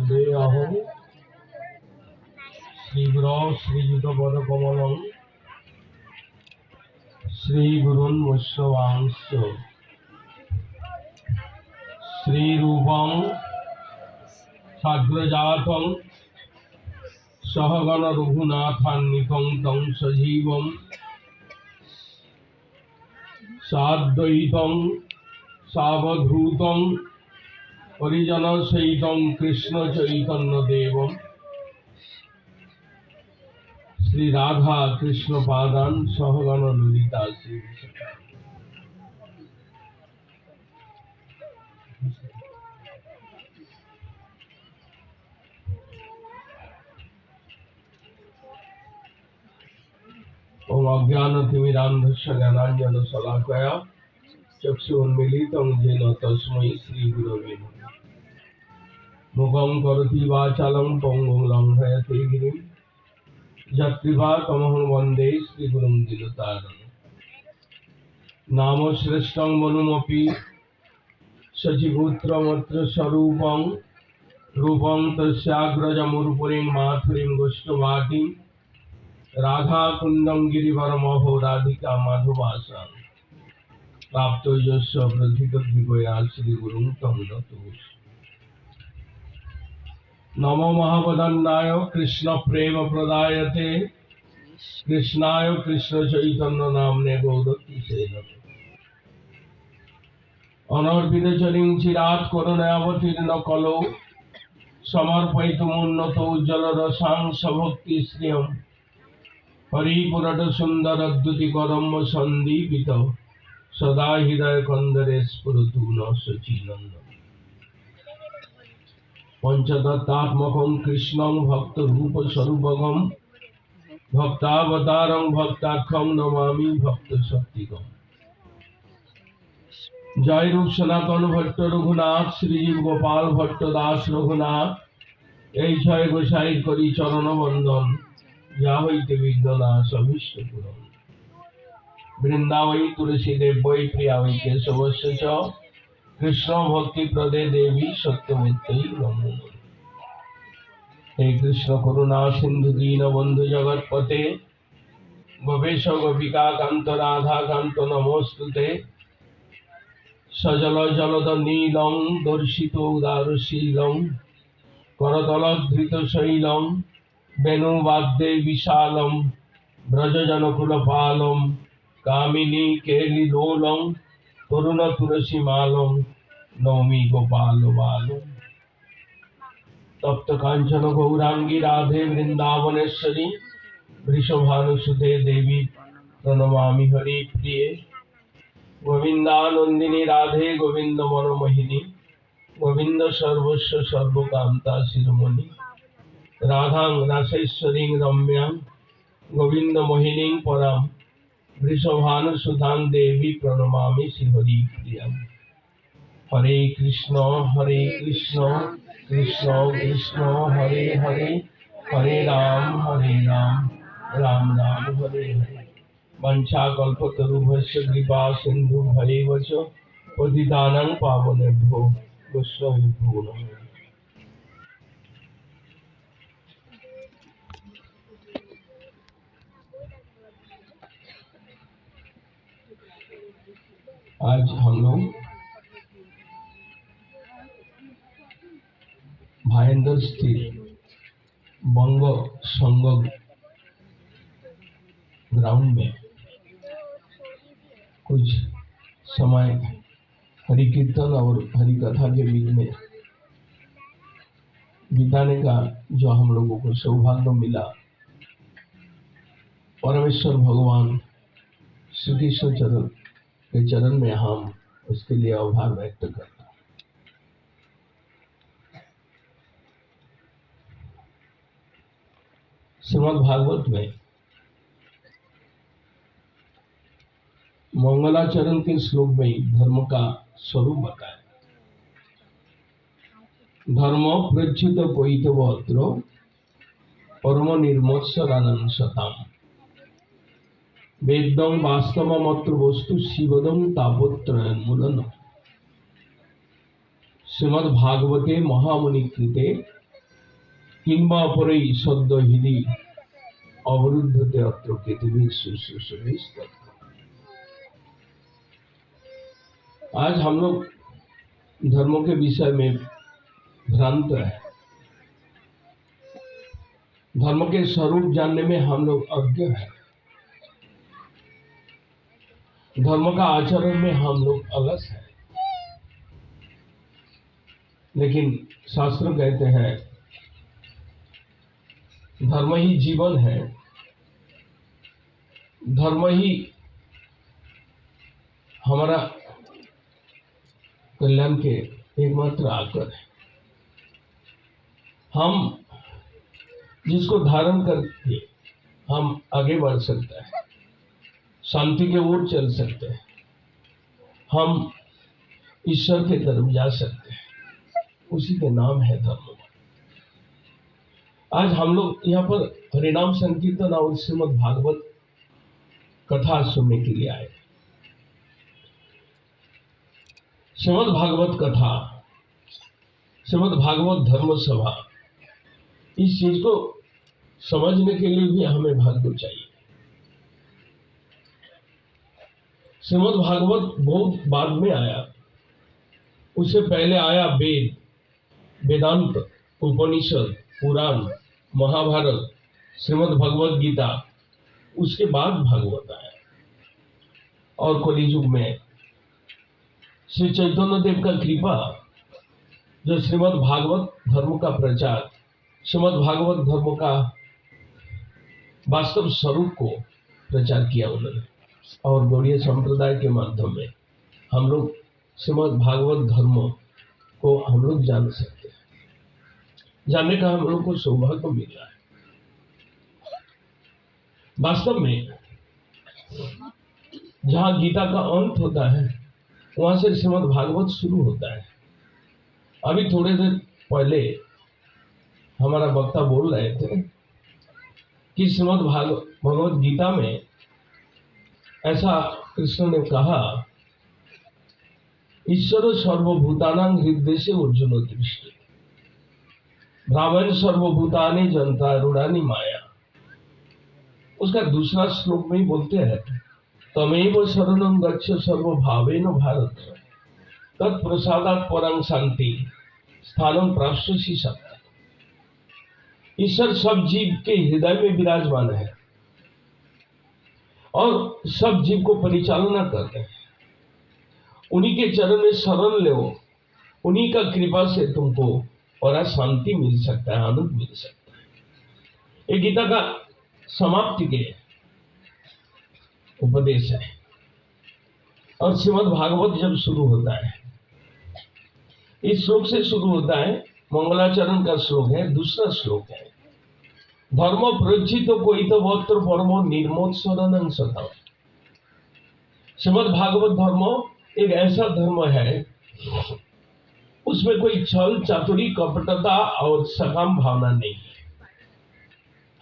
वंदे अहं श्रीगुरो श्रीयुतपदकमलं श्रीगुरुन् वैष्णवांश्च श्रीरूपं साग्रजातं सहगण रघुनाथान्वितं तं सजीवं साद्वैतं सावधूतं परिजनसहितं कृष्ण चैतन्यदेवं श्री राधा कृष्ण पादान सहगण ललिता श्री ओम अज्ञानतिमिरान्धस्य ज्ञानाञ्जनशलाकया चक्षुरुन्मीलितं येन तस्मै श्रीगुरवे नमः। मुखं करोति वाचालं पङ्गुं लङ्घयते गिरिं यत्कृपातमहं वन्दे श्रीगुरुं दीनतारिणं। नाम श्रेष्ठं मनुमपि शचिपुत्रमत्र स्वरूपं रूपं तस्याग्रजमुर्पुरीं माथुरीं गोष्ठवाटीं राधा कुंदम गिरिवरमहो राधिका माधवासा प्राप्त यस्य प्रथितोया श्री गुरुं तं नतोऽस्मि। नमो महावदन्नाय कृष्ण प्रेम प्रदायते कृष्णाय कृष्ण चैतन्य नाम्ने गौरतिसे नमः। अनर्पित चरिं चिरात् करुणयावतीर्ण कलौ समर्पयितुमुन्नतो उज्ज्वलरसां सभक्ति श्रियम् हरिपुरट सुंदर अद्भुति कदम्ब संदीपित सदा हृदय कंदरे स्फुरतु न सचिनंदन। पंचतत्त्वात्मकं कृष्णं भक्त रूप स्वरूपकं भक्तावतारं भक्ताख्यं नमामि भक्त शक्तिकं। जय रूप सनातन भट्ट रघुनाथ श्रीजीव गोपाल भट्ट दास रघुनाथ এই ছয় গোসাই করি চরণ বন্দন যা হইতে বিঘ্ননাশ অভীষ্ট পূরণ। বৃন্দাবৈ তুলসী দেব্যৈ প্রিয়া वै केशवस्य च कृष्ण भक्ति प्रदे देवी सत्यमूर्तै नमो नमः। हे कृष्ण करुणा सिंधु दीन बंधु जगत्पते गोपेश गोपिका कांत राधा कांत नमोस्तुते। सजल जलद नीलं दर्शित उदारशीलं करतलधृत शैलं वेणुवाद्ये विशालं ब्रजजनकुलपालं कामिनी केलिलोलं तरुण तुलसीमालं नौमि गोपाल बालं। तप्त कांचन गौरांगी राधे वृंदावनेश्वरी वृषभानुसुते देवी प्रणमामि हरि प्रिये। गोविंदानंदिनी राधे गोविंद मनमोहिनी गोविंद सर्वस्व सर्वकांता शिरोमणि राधां रासेश्वरीं रम्यां गोविंद मोहिनीं परां वृषभानुसुतां देवी प्रणमामि श्रीहरि प्रियं। हरे कृष्ण कृष्ण कृष्ण हरे हरे हरे राम राम राम हरे हरे। वंशाकल्पतरुभ्यश्च कृपा सिन्धुभ्यैव च पतितानां पावनेभ्यो वैष्णवेभ्यो नमः। आज हम लोग भायंदर स्थित बंग संघ ग्राउंड में कुछ समय हरि कीर्तन और हरि कथा के बीच में बिताने का जो हम लोगों को सौभाग्य मिला, परमेश्वर भगवान श्री कृष्ण के चरण में हम उसके लिए आभार व्यक्त करते हैं। श्रीमद् भागवत में मंगलाचरण के श्लोक में धर्म का स्वरूप बताया। धर्म प्रच्युत कोइतवत्र परम निर्मत्सरानंद सताम वेदं वास्तवमत्र वस्तु शिवदं तापत्रयन्मूलनम्। श्रीमद् भागवते महामुनि कृते কিংবা অপরেই সদ্য হৃদি অবরুদ্ধতে অত্র পৃথিবীর शुश्रूषुभिस्तत्। आज हम लोग धर्मों के विषय में भ्रांत है। धर्म के स्वरूप जानने में हम लोग अज्ञ हैं। धर्म का आचरण में हम लोग अलस हैं। लेकिन शास्त्र कहते हैं धर्म ही जीवन है, धर्म ही हमारा कल्याण के एकमात्र आकर है। हम जिसको धारण करके हम आगे बढ़ सकते हैं, शांति के ओर चल सकते हैं, हम ईश्वर के तरफ जा सकते हैं, उसी के नाम है धर्म। आज हम लोग यहाँ पर हरिनाम संकीर्तन और श्रीमद् भागवत कथा सुनने के लिए आए। श्रीमद् भागवत कथा, श्रीमद् भागवत धर्म सभा, इस चीज को समझने के लिए भी हमें भाग्य चाहिए। श्रीमद् भागवत बहुत बाद में आया, उससे पहले आया वेद, वेदांत, उपनिषद, पुराण, महाभारत, श्रीमद् भगवद गीता, उसके बाद भागवत आया। और कलियुग में श्री चैतन्य देव का कृपा, जो श्रीमद् भागवत धर्म का प्रचार, श्रीमद् भागवत धर्म का वास्तव स्वरूप को प्रचार किया उन्होंने। और गौड़ीय संप्रदाय के माध्यम में हम लोग श्रीमद् भागवत धर्म को हम लोग जान सकते हैं। जानने का हम लोग को सौभाग्य मिल रहा है। वास्तव में जहां गीता का अंत होता है, वहां से श्रीमद् भागवत शुरू होता है। अभी थोड़े देर पहले हमारा वक्ता बोल रहे थे कि श्रीमद् भगवद गीता में ऐसा कृष्ण ने कहा, ईश्वर सर्वभूतानां हृदय अर्जुन दृष्टि, ब्राह्मण सर्वभूतानि जनता रूढ़ानी माया। उसका दूसरा श्लोक में ही बोलते हैं, तमेव शरणं गच्छ सर्वभावेन भारत, तत्प्रसादात् परं शांति स्थानं प्राप्स्यसि सत्ता। ईश्वर सब जीव के हृदय में विराजमान है और सब जीव को परिचालना करते हैं। उन्हीं के चरण में शरण लो, उन्हीं का कृपा से तुमको और शांति मिल सकता है, आनंद मिल सकता है। ये गीता का समाप्ति के उपदेश है। और श्रीमद् भागवत जब शुरू होता है, इस श्लोक से शुरू होता है, मंगलाचरण का श्लोक है, दूसरा श्लोक है, धर्म प्रोचित कोई तो वक्त्र परमो निर्मोत्सरणं सतम। श्रीमद् भागवत धर्म एक ऐसा धर्म है, उसमें कोई छल चातुरी कपटता और सकाम भावना नहीं है।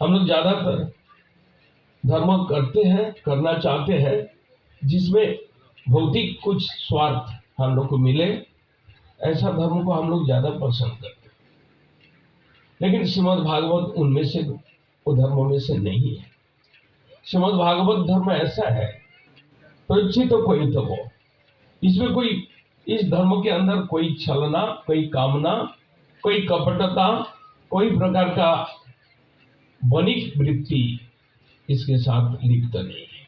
हम लोग ज्यादातर धर्म करते हैं, करना चाहते हैं, जिसमें भौतिक कुछ स्वार्थ हम लोग को मिले, ऐसा धर्म को हम लोग ज्यादा पसंद करते हैं। लेकिन श्रीमद् भागवत उनमें से, वो धर्मों में से नहीं है। श्रीमद् भागवत धर्म ऐसा है, परिचित तो कोई तो वो, इसमें कोई, इस धर्म के अंदर कोई छलना, कोई कामना, कोई कपटता, कोई प्रकार का वणिक वृत्ति इसके साथ लिप्त नहीं है।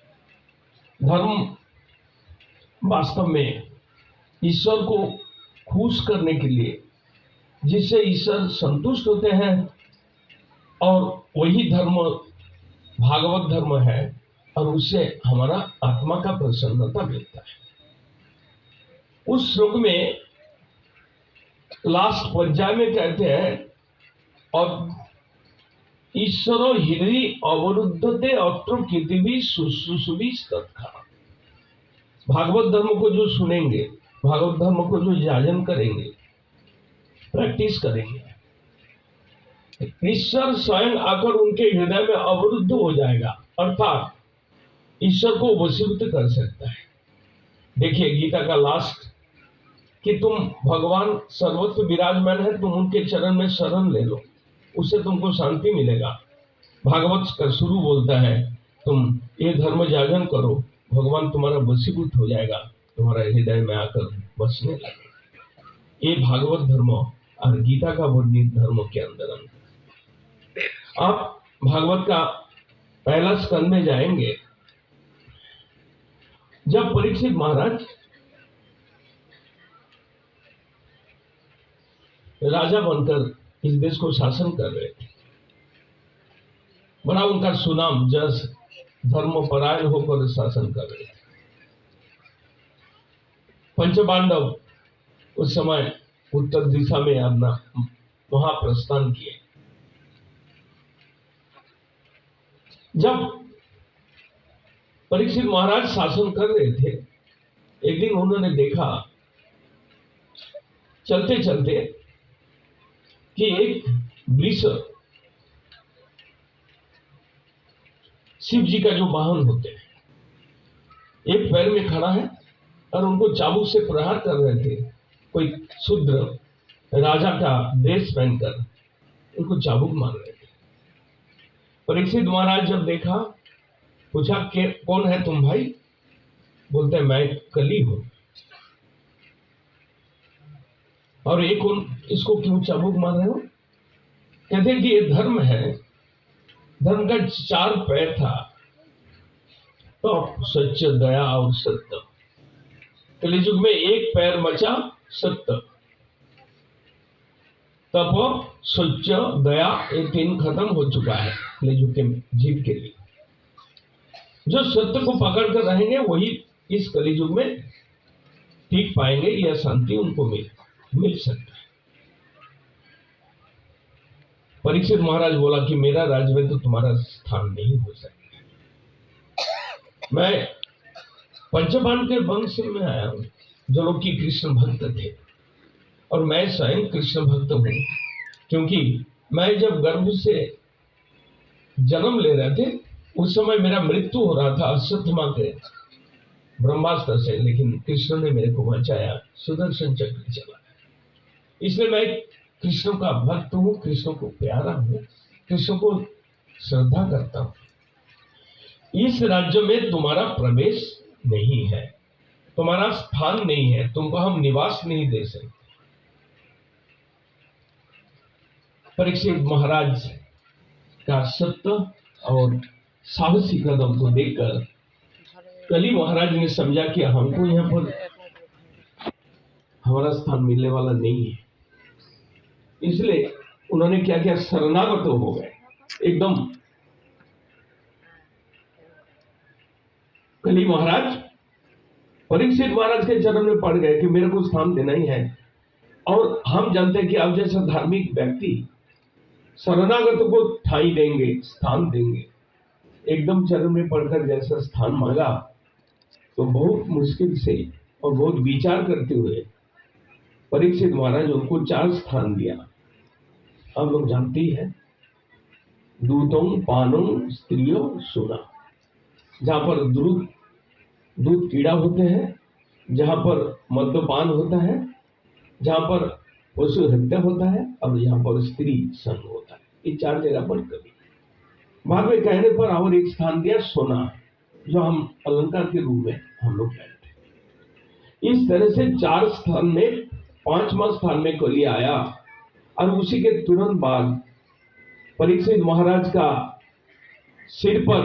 धर्म वास्तव में ईश्वर को खुश करने के लिए, जिससे ईश्वर संतुष्ट होते हैं, और वही धर्म भागवत धर्म है, और उससे हमारा आत्मा का प्रसन्नता मिलता है। उस श्लोक में लास्ट पर्याय में कहते हैं, और ईश्वर हृदय अवरुद्धते अत्र पृथ्वी शुश्रूषुभिस्तत्। भागवत धर्म को जो सुनेंगे, भागवत धर्म को जो जाजन करेंगे, प्रैक्टिस करेंगे, ईश्वर स्वयं आकर उनके हृदय में अवरुद्ध हो जाएगा, अर्थात ईश्वर को वशीभूत कर सकता है। देखिए गीता का लास्ट, कि तुम भगवान सर्वत्र विराजमान है, तुम उनके चरण में शरण ले लो, उससे तुमको शांति मिलेगा। भागवत का शुरू बोलता है, तुम ये धर्म जागरण करो, भगवान तुम्हारा वशीभूत हो जाएगा, तुम्हारा हृदय में आकर बसने लगेगा। ये भागवत धर्म और गीता का वर्णित धर्म के अंदर आप भागवत का पहला स्कंद में जाएंगे। जब परीक्षित महाराज राजा बनकर इस देश को शासन कर रहे थे, बड़ा उनका सुनाम, जस धर्मपरायण होकर शासन कर रहे थे। पंचपांडव उस समय उत्तर दिशा में अपना वहां प्रस्थान किए। जब परीक्षित महाराज शासन कर रहे थे, एक दिन उन्होंने देखा चलते चलते कि एक वृष शिव जी का जो वाहन होते हैं, एक पैर में खड़ा है और उनको चाबुक से प्रहार कर रहे थे। कोई शूद्र राजा का ड्रेस पहनकर उनको चाबुक मार रहे थे। परीक्षित महाराज जब देखा, पूछा कि कौन है तुम भाई? बोलते हैं मैं कली हूं। और ये कौन, इसको क्यों चाबुक मार रहे हो? कहते हैं कि ये धर्म है, धर्म का 4 पैर था, तो सच्च, दया और सत्य। कलियुग में एक पैर बचा, सत्य। तप, सच्च, दया, ये 3 खत्म हो चुका है कलियुग के जीव के लिए। जो सत्य को पकड़ कर रहेंगे वही इस कलियुग में ठीक पाएंगे, यह शांति उनको मिल सकता है। परीक्षित महाराज बोला कि मेरा राज्य में तो तुम्हारा स्थान नहीं हो सकता। मैं पंचपांडव के वंश में आया हूं, जो लोग की कृष्ण भक्त थे, और मैं स्वयं कृष्ण भक्त हूं, क्योंकि मैं जब गर्भ से जन्म ले रहे थे उस समय मेरा मृत्यु हो रहा था अश्वत्थामा के ब्रह्मास्त्र से, लेकिन कृष्ण ने मेरे को बचाया, सुदर्शन चक्र चला। इसलिए मैं कृष्ण का भक्त हूं, कृष्ण को प्यारा हूं, कृष्ण को श्रद्धा करता हूं। इस राज्य में तुम्हारा प्रवेश नहीं है, तुम्हारा स्थान नहीं है, तुमको हम निवास नहीं दे सकते। परीक्षित महाराज का सत्य और साहसी कदम को देखकर कली महाराज ने समझा कि हमको यहाँ पर हमारा स्थान मिलने वाला नहीं है। इसलिए उन्होंने क्या किया, शरणागत हो गए एकदम। कली महाराज परीक्षित महाराज के चरण में पड़ गए कि मेरे को स्थान देना ही है। और हम जानते हैं कि अब जैसा धार्मिक व्यक्ति शरणागत को ठाई देंगे, स्थान देंगे। एकदम चरण में पड़कर जैसा स्थान मांगा, तो बहुत मुश्किल से और बहुत विचार करते हुए परीक्षित महाराज उनको 4 स्थान दिया। हम लोग जानते ही हैं, दूतों, पानों, स्त्रियों, सोना। जहां पर दूध कीड़ा होते हैं, जहां पर मद्यपान होता है, जहां पर पशु हत्या होता है, और यहाँ पर स्त्री संग होता है। ये 4 जगह पर कभी बाद में कहने पर और एक स्थान दिया, सोना, जो हम अलंकार के रूप में हम लोग कहते हैं। इस तरह से 4 स्थान में 5वां स्थान में कली आया। और उसी के तुरंत बाद परीक्षित महाराज का सिर पर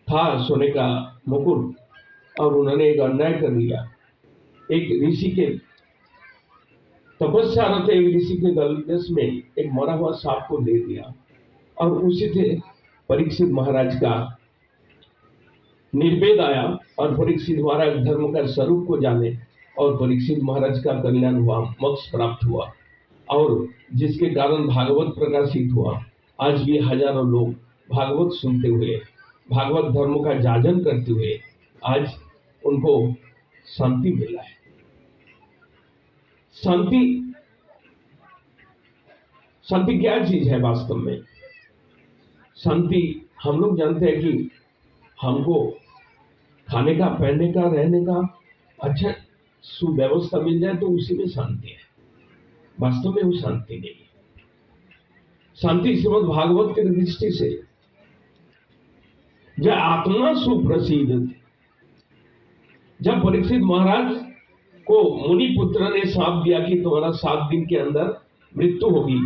था सोने का मुकुट, और उन्होंने एक अन्याय कर दिया। एक ऋषि के तपस्यारत एक ऋषि के गलदेश में एक मरा हुआ सांप को ले दिया, और उसी से परीक्षित महाराज का निर्वेद आया। और परीक्षित महाराज धर्म का स्वरूप को जाने, और परीक्षित महाराज का कल्याण हुआ, मोक्ष प्राप्त हुआ, और जिसके कारण भागवत प्रकाशित हुआ। आज भी हजारों लोग भागवत सुनते हुए, भागवत धर्म का जाजन करते हुए आज उनको शांति मिला है। शांति क्या चीज है वास्तव में? शांति हम लोग जानते हैं कि हमको खाने का, पहनने का, रहने का अच्छा सुव्यवस्था मिल जाए तो उसी में शांति है। वास्तव में वो शांति नहीं है। शांति श्रीमद् भागवत की दृष्टि से जब आत्मा सुप्रसिद्ध, जब परीक्षित महाराज को मुनि पुत्र ने शाप दिया कि तुम्हारा 7 दिन के अंदर मृत्यु होगी,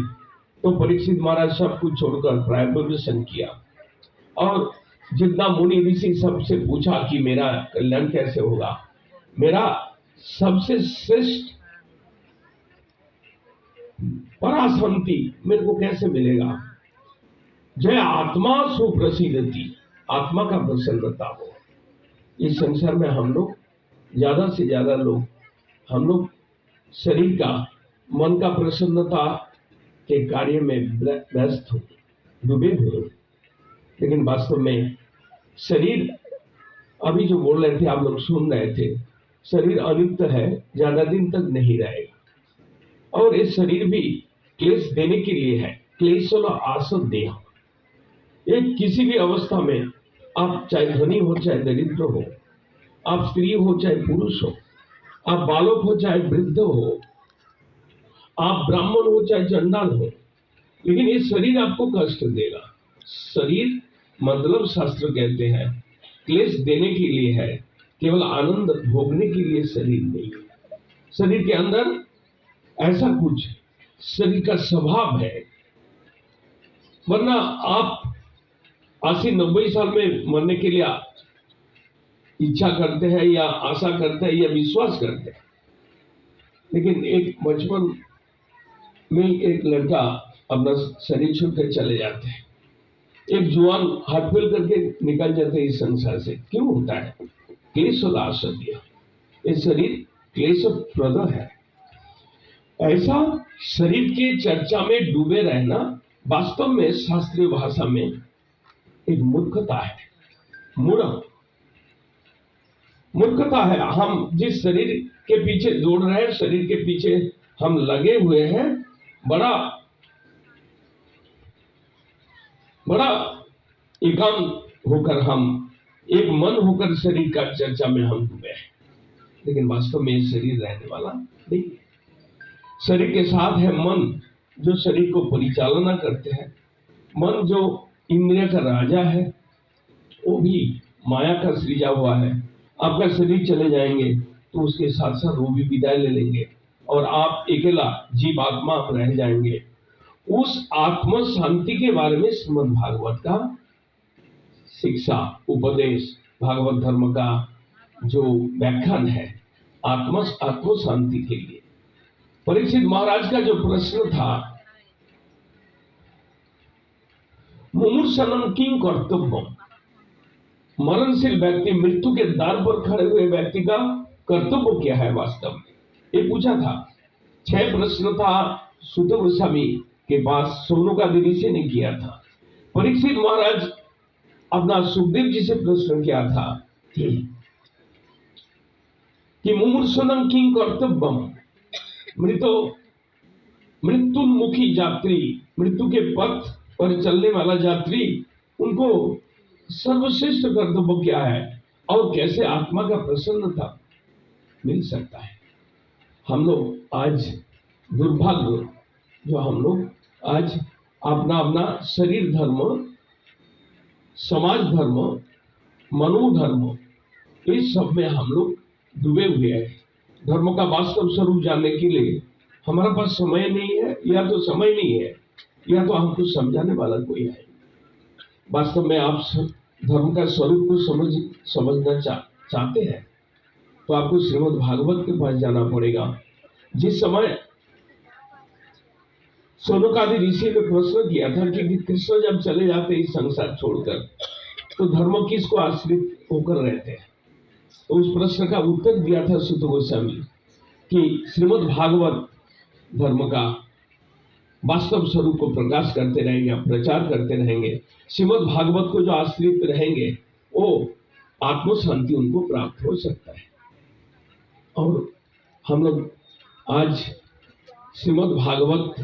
तो परीक्षित महाराज सब कुछ छोड़कर प्रायोपवेशन किया और जितना मुनि ऋषि सबसे पूछा कि मेरा कल्याण कैसे होगा, मेरा सबसे श्रेष्ठ पराशांति मेरे को कैसे मिलेगा, जय आत्मा सुप्रसिद्धि, आत्मा का प्रसन्नता हो। इस संसार में हम लोग ज्यादा से ज्यादा लोग हम लोग शरीर का, मन का प्रसन्नता के कार्य में व्यस्त हो, डूबे हुए, लेकिन वास्तव में शरीर, अभी जो बोल रहे थे आप लोग सुन रहे थे, शरीर अनित्य है, ज्यादा दिन तक नहीं रहेगा और ये शरीर भी क्लेश देने के लिए है। क्लेशोल आसद देह, ये किसी भी अवस्था में आप चाहे धनी हो चाहे दरिद्र हो, आप स्त्री हो चाहे पुरुष हो, आप बालक हो चाहे वृद्ध हो, आप ब्राह्मण हो चाहे चंडाल हो, लेकिन ये शरीर आपको कष्ट देगा। शरीर मतलब शास्त्र कहते हैं क्लेश देने के लिए है, केवल आनंद भोगने के लिए शरीर नहीं है। शरीर के अंदर ऐसा कुछ शरीर का स्वभाव है, वरना आप 80-90 साल में मरने के लिए इच्छा करते हैं या आशा करते हैं या विश्वास करते हैं, लेकिन एक बचपन में एक लड़का अपना शरीर छोड़कर चले जाते हैं, एक जुआन हाथ फेल करके निकल जाते हैं इस संसार से। क्यों होता है? क्लेश और आसक्तियां, ये शरीर क्लेशप्रद है। ऐसा शरीर के चर्चा में डूबे रहना वास्तव में शास्त्रीय भाषा में एक मूर्खता है, मूर्खता है। हम जिस शरीर के पीछे दौड़ रहे हैं, शरीर के पीछे हम लगे हुए हैं, बड़ा एकांत होकर, हम एक मन होकर शरीर का चर्चा में हम डूबे हैं, लेकिन वास्तव में शरीर रहने वाला नहीं है। शरीर के साथ है मन, जो शरीर को परिचालना करते हैं। मन जो इंद्रिय का राजा है, वो भी माया का सृजा हुआ है। आपका शरीर चले जाएंगे तो उसके साथ साथ वो भी विदाई ले लेंगे और आप अकेला जीव आत्मा आप रह जाएंगे। उस आत्म शांति के बारे में श्रीमद् भागवत का शिक्षा, उपदेश, भागवत धर्म का जो व्याख्यान है आत्म शांति के लिए। परीक्षित महाराज का जो प्रश्न था, मुमुर्षणम किं कर्तव्यम, मरणशील व्यक्ति, मृत्यु के द्वार पर खड़े हुए व्यक्ति का कर्तव्य क्या है वास्तव में, ये पूछा था। 6 प्रश्न था सुत गोस्वामी के पास, शौनकादि ऋषि ने किया था। परीक्षित महाराज अपना सुखदेव जी से प्रश्न किया था कि मुमुर्षणम किं कर्तव्यम, मृत्युन्मुखी यात्री, मृत्यु के पथ पर चलने वाला यात्री, उनको सर्वश्रेष्ठ कर्तव्य क्या है और कैसे आत्मा का प्रसन्नता मिल सकता है। हम लोग आज दुर्भाग्य, जो हम लोग आज अपना अपना शरीर धर्म, समाज धर्म, मनोधर्म, इस सब में हम लोग डूबे हुए हैं। धर्म का वास्तव स्वरूप जानने के लिए हमारे पास समय नहीं है, या तो समय नहीं है या तो हमको समझाने वाला कोई है। वास्तव में आप धर्म का स्वरूप को समझना चाहते हैं तो आपको श्रीमद् भागवत के पास जाना पड़ेगा। जिस समय शौनकादि ऋषि ने प्रश्न किया था कि कृष्ण जब चले जाते इस संसार छोड़कर तो धर्म किसको आश्रित होकर रहते हैं, तो उस प्रश्न का उत्तर दिया था सुत गोस्वामी कि श्रीमद् भागवत धर्म का वास्तव स्वरूप को प्रकाश करते रहेंगे, प्रचार करते रहेंगे। श्रीमद् भागवत को जो आश्रित रहेंगे वो आत्म शांति उनको प्राप्त हो सकता है। और हम लोग आज श्रीमद् भागवत,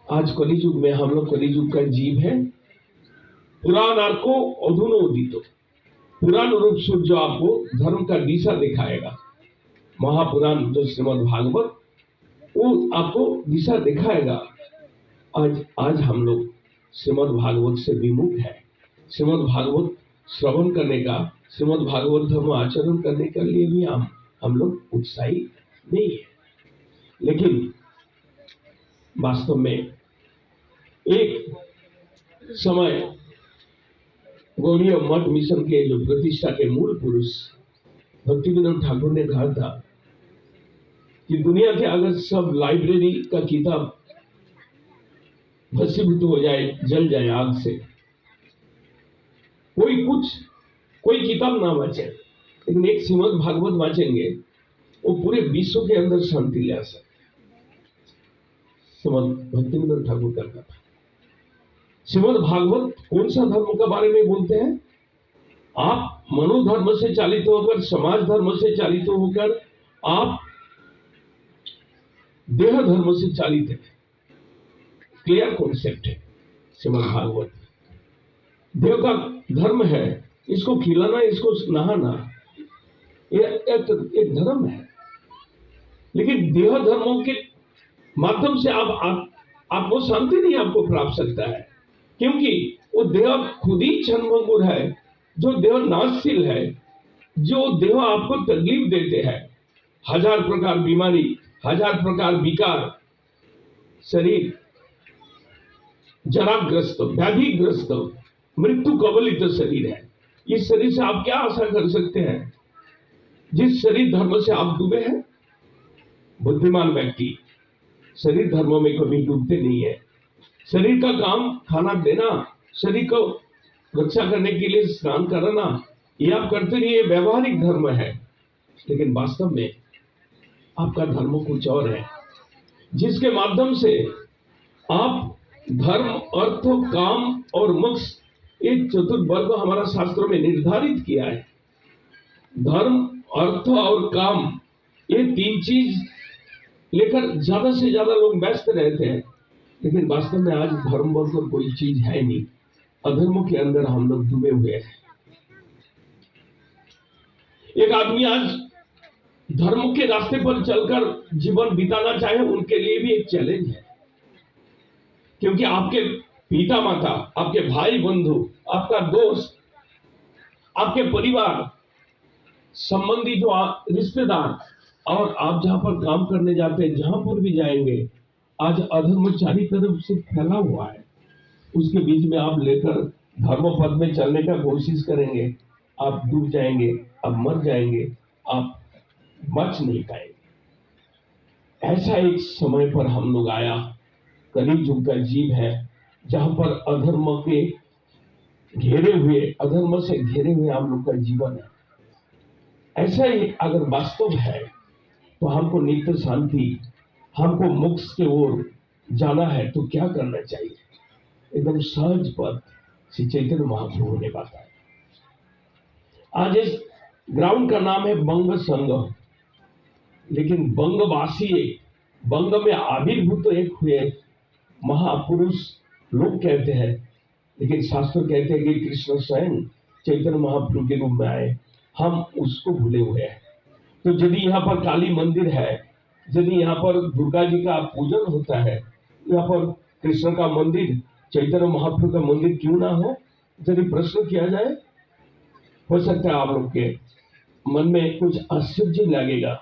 आज कलियुग में हम लोग कलियुग का जीव है। पुराणार्को अधुनोदितो, पुराण रूप से जो आपको धर्म का दिशा दिखाएगा, महापुराण जो श्रीमद् भागवत, वो आपको दिशा दिखाएगा आज हम लोग श्रीमद् भागवत से विमुख है। श्रीमद् भागवत श्रवण करने का, श्रीमद् भागवत धर्म आचरण करने के लिए भी हम लोग उत्साही नहीं है। लेकिन वास्तव में एक समय गौड़ीय मठ मिशन के जो प्रतिष्ठा के मूल पुरुष भक्तिविनोद ठाकुर ने कहा था कि दुनिया के अगर सब लाइब्रेरी का किताब भस्मीभूत हो जाए, जल जाए आग से, कोई किताब ना बचे, लेकिन एक श्रीमद् भागवत वाचेंगे, वो पूरे विश्व के अंदर शांति ले आ सकते। श्रीमद् भक्तिविनोद ठाकुर का था। श्रीमद् भागवत कौन सा धर्म के बारे में बोलते हैं? आप मनोधर्म से चालित होकर, समाज धर्म से चालित होकर, आप देह धर्म से चालित है। क्लियर कॉन्सेप्ट है श्रीमद् भागवत। देह का धर्म है, इसको खिलाना, इसको नहाना, ये एक धर्म है। लेकिन देह धर्मों के माध्यम से आपको शांति नहीं आपको प्राप्त सकता है, क्योंकि वो देह खुद ही क्षणभंगुर है, जो देह नाशशील है, जो देह आपको तकलीफ देते हैं। 1000 प्रकार बीमारी, 1000 प्रकार विकार, शरीर जराग्रस्त, व्याधिग्रस्त, मृत्यु कबलित शरीर है। इस शरीर से आप क्या आशा कर सकते हैं? जिस शरीर धर्म से आप डूबे हैं, बुद्धिमान व्यक्ति शरीर धर्मों में कभी डूबते नहीं है। शरीर का काम खाना देना, शरीर को रक्षा करने के लिए स्नान कराना, ये आप करते रहिए, व्यवहारिक धर्म है। लेकिन वास्तव में आपका धर्म कुछ और है, जिसके माध्यम से आप धर्म, अर्थ, काम और मोक्ष, एक चतुर्वर्ग हमारा शास्त्रों में निर्धारित किया है। धर्म, अर्थ और काम, ये 3 चीज लेकर ज्यादा से ज्यादा लोग व्यस्त रहते हैं। लेकिन वास्तव में आज धर्म बोलकर कोई चीज है नहीं। अधर्मों के अंदर हम लोग डूबे हुए हैं। एक आदमी आज धर्म के रास्ते पर चलकर जीवन बिताना चाहे, उनके लिए भी एक चैलेंज है, क्योंकि आपके पिता माता, आपके भाई बंधु, आपका दोस्त, आपके परिवार संबंधी, जो रिश्तेदार, और आप जहां पर काम करने जाते हैं, जहां पर भी जाएंगे, आज अधर्म चारी तरफ से फैला हुआ है। उसके बीच में आप लेकर धर्म पद में चलने का कोशिश करेंगे, आप डूब जाएंगे, आप मर जाएंगे, आप बच नहीं पाएंगे। ऐसा एक समय पर हम लोग आया, कलयुग युग का जीव है, जहां पर अधर्म के घेरे हुए, अधर्म से घेरे हुए हम लोग का जीवन है। ऐसा ही अगर वास्तव है तो हमको नित्य शांति, हमको मोक्ष के ओर जाना है, तो क्या करना चाहिए? एकदम सहज पद श्री चैतन्य महाप्रभु ने बताया। आज इस ग्राउंड का नाम है बंग संघ, लेकिन बंगवासी, बंग में आविर्भूत एक हुए महापुरुष लोग कहते हैं, लेकिन शास्त्र कहते हैं कि कृष्ण स्वयं चैतन्य महाप्रभु के रूप में आए। हम उसको भूले हुए हैं। तो यदि यहाँ पर काली मंदिर है, यदि यहाँ पर दुर्गा जी का पूजन होता है, यहाँ पर कृष्ण का मंदिर, चैतन्य महाप्रभु का मंदिर क्यों ना हो? यदि प्रश्न किया जाए, हो सकता है आप लोग के मन में कुछ आश्चर्य लगेगा,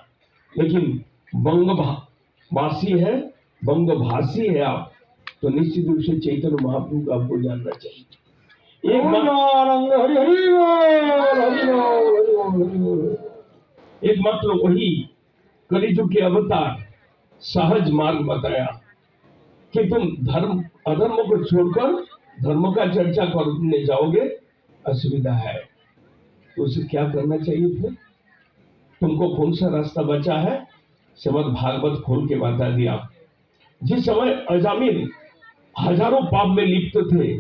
लेकिन बंगवासी है, बंगभाषी है आप, तो निश्चित रूप से चैतन्य महाप्रभु को आपको जानना चाहिए। एकमात्र वही कलियुग के अवतार सहज मार्ग बताया कि तुम धर्म अधर्म को छोड़कर धर्म का चर्चा करने जाओगे, असुविधा है। तो उसे क्या करना चाहिए? फिर तुमको कौन सा रास्ता बचा है? श्रीमद् भागवत खोल के बता दिया। जिस समय अजामिल हजारों पाप में लिप्त थे,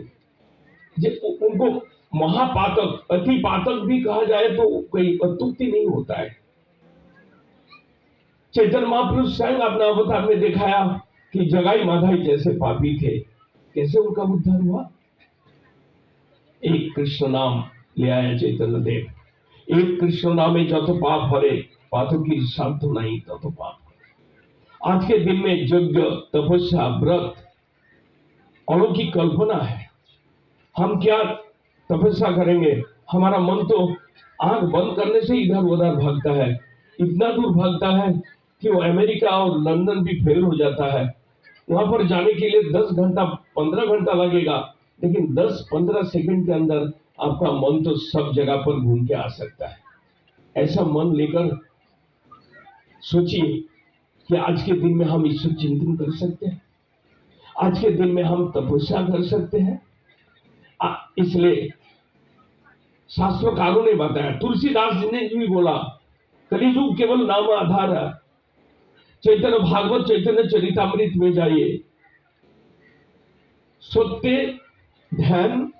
उनको महापातक, अति पातक भी कहा जाए तो कोई अत्युक्ति नहीं होता है। चैतन्य महाप्रभु स्वयं अपने अवतार में दिखाया कि जगाई माधाई जैसे पापी थे, कैसे उनका उद्धार हुआ? एक कृष्ण नाम ले आया चैतन्य देव। एक कृष्ण नामे যত पाप हरे, पापों की साधु नहीं तत पाप। आज के दिन में यज्ञ, तपस्या, व्रत, अलौकिक कल्पना है। हम क्या तपस्या करेंगे, हमारा मन तो आंख बंद करने से इधर उधर भागता है, इतना दूर भागता है कि वो अमेरिका और लंदन भी फेल हो जाता है। वहां पर जाने के लिए 10 घंटा 15 घंटा लगेगा, लेकिन 10-15 सेकंड के अंदर आपका मन तो सब जगह पर घूम के आ सकता है। ऐसा मन लेकर सोचिए कि आज के दिन में हम ईश्वर चिंतन कर सकते हैं, आज के दिन में हम तपस्या कर सकते हैं। इसलिए शास्त्रकारों ने बताया, तुलसीदास जी ने भी बोला, कलियुग केवल नाम आधार है। चैतन्य भागवत चैतन्य चरितामृत में जाइए, सत्य ध्यान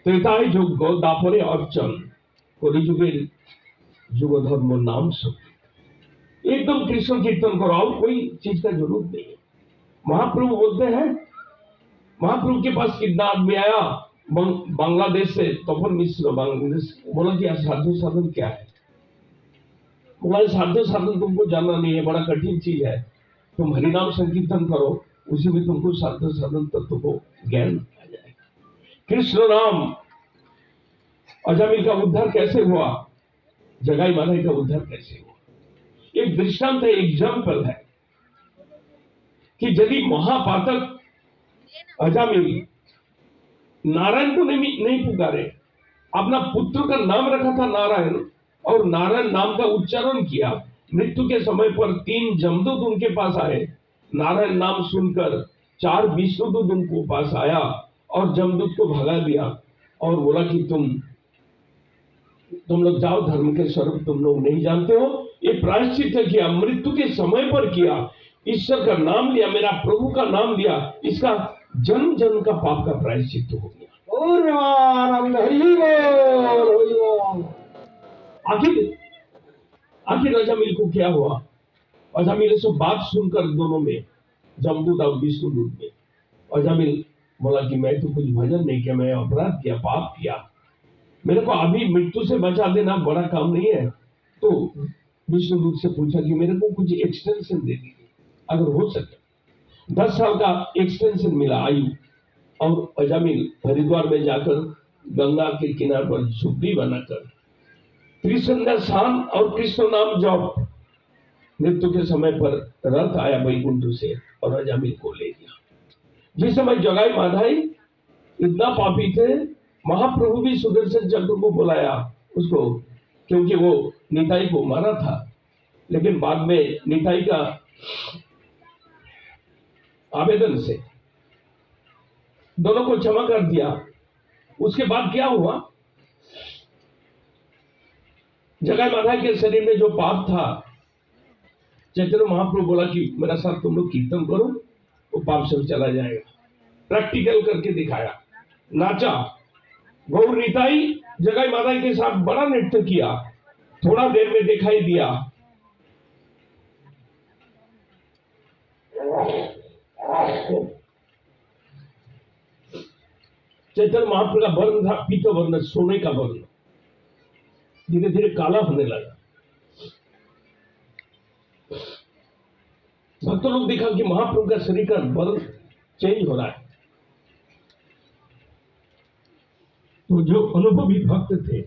त्रेताय যজ্ঞ दापरे अर्चन कलियुगेर युग धर्म नाम सुन। एकदम कृष्ण कीर्तन करो, और कोई चीज का जरूरत नहीं है। महाप्रभु बोलते हैं, महाप्रभु के पास कितना आदमी आया बांग्लादेश से, तपन मिश्र बांग्लादेश, बोला कि साधु साधन क्या है? बोला साधु साधन तुमको जानना नहीं है, बड़ा कठिन चीज है। तुम हरिनाम संकीर्तन करो, उसी में तुमको साधु साधन तत्व को ज्ञान आ जाएगा। कृष्ण नाम, अजामिल का उद्धार कैसे हुआ, जगाई माधव का उद्धार कैसे हुआ, एक दृष्टांत है, एग्जाम्पल है कि यदि महापातक अजामिल नारायण को नहीं पुकारे, अपना पुत्र का नाम रखा था नारायण, और नारायण नाम का उच्चारण किया, मृत्यु के समय पर 3 जमदूत उनके पास आए, नारायण नाम सुनकर 4 विष्णुदूत उनके पास आया और जमदूत को भगा दिया और बोला कि तुम लोग जाओ, धर्म के स्वरूप तुम लोग नहीं जानते हो। ये प्रायश्चित किया, मृत्यु के समय पर किया, ईश्वर का नाम लिया, मेरा प्रभु का नाम लिया, इसका जन्म जन्म का पाप का प्रायश्चित हो गया। आखिर अजामिल को क्या हुआ? अजामिल से बात सुनकर दोनों में, जमदूत और विष्णुदूत में, अजामिल बोला कि मैं तो कुछ भजन नहीं किया, मैं अपराध किया, पाप किया, मेरे को अभी मृत्यु से बचा देना बड़ा काम नहीं है। तो विष्णुदूत से पूछा कि मेरे को कुछ एक्सटेंशन दे दीजिए, अगर हो सके। 10 साल का एक्सटेंशन मिला आयु, और अजामिल हरिद्वार में जाकर गंगा के किनारे पर झुग्गी बनाकर त्रिसंध्या स्नान और कृष्ण नाम जप, मृत्यु के समय पर रथ आया वैकुंठ से और अजामिल को ले गया। जिस समय जगाई माधाई इतना पापी थे, महाप्रभु भी सुदर्शन चक्र को बुलाया उसको, क्योंकि वो निताई को मारा था, लेकिन बाद में निताई का आवेदन से दोनों को क्षमा कर दिया। उसके बाद क्या हुआ, जगाई माधाई के शरीर में जो पाप था, चैतन्य महाप्रभु बोला कि मेरा साथ तुम लोग कीर्तन करो, वो पाप सब चला जाएगा। प्रैक्टिकल करके दिखाया, नाचा, गौर निताई जगाई माधाई के साथ बड़ा नृत्य किया, थोड़ा देर में दिखाई दिया। चैतन्य महाप्रभु का वर्ण था पीत वर्ण, सोने का वर्ण, धीरे धीरे काला होने लगा। भक्तों लोग देखा कि महाप्रभु का शरीर का वर्ण चेंज हो रहा है। तो जो अनुभवी भक्त थे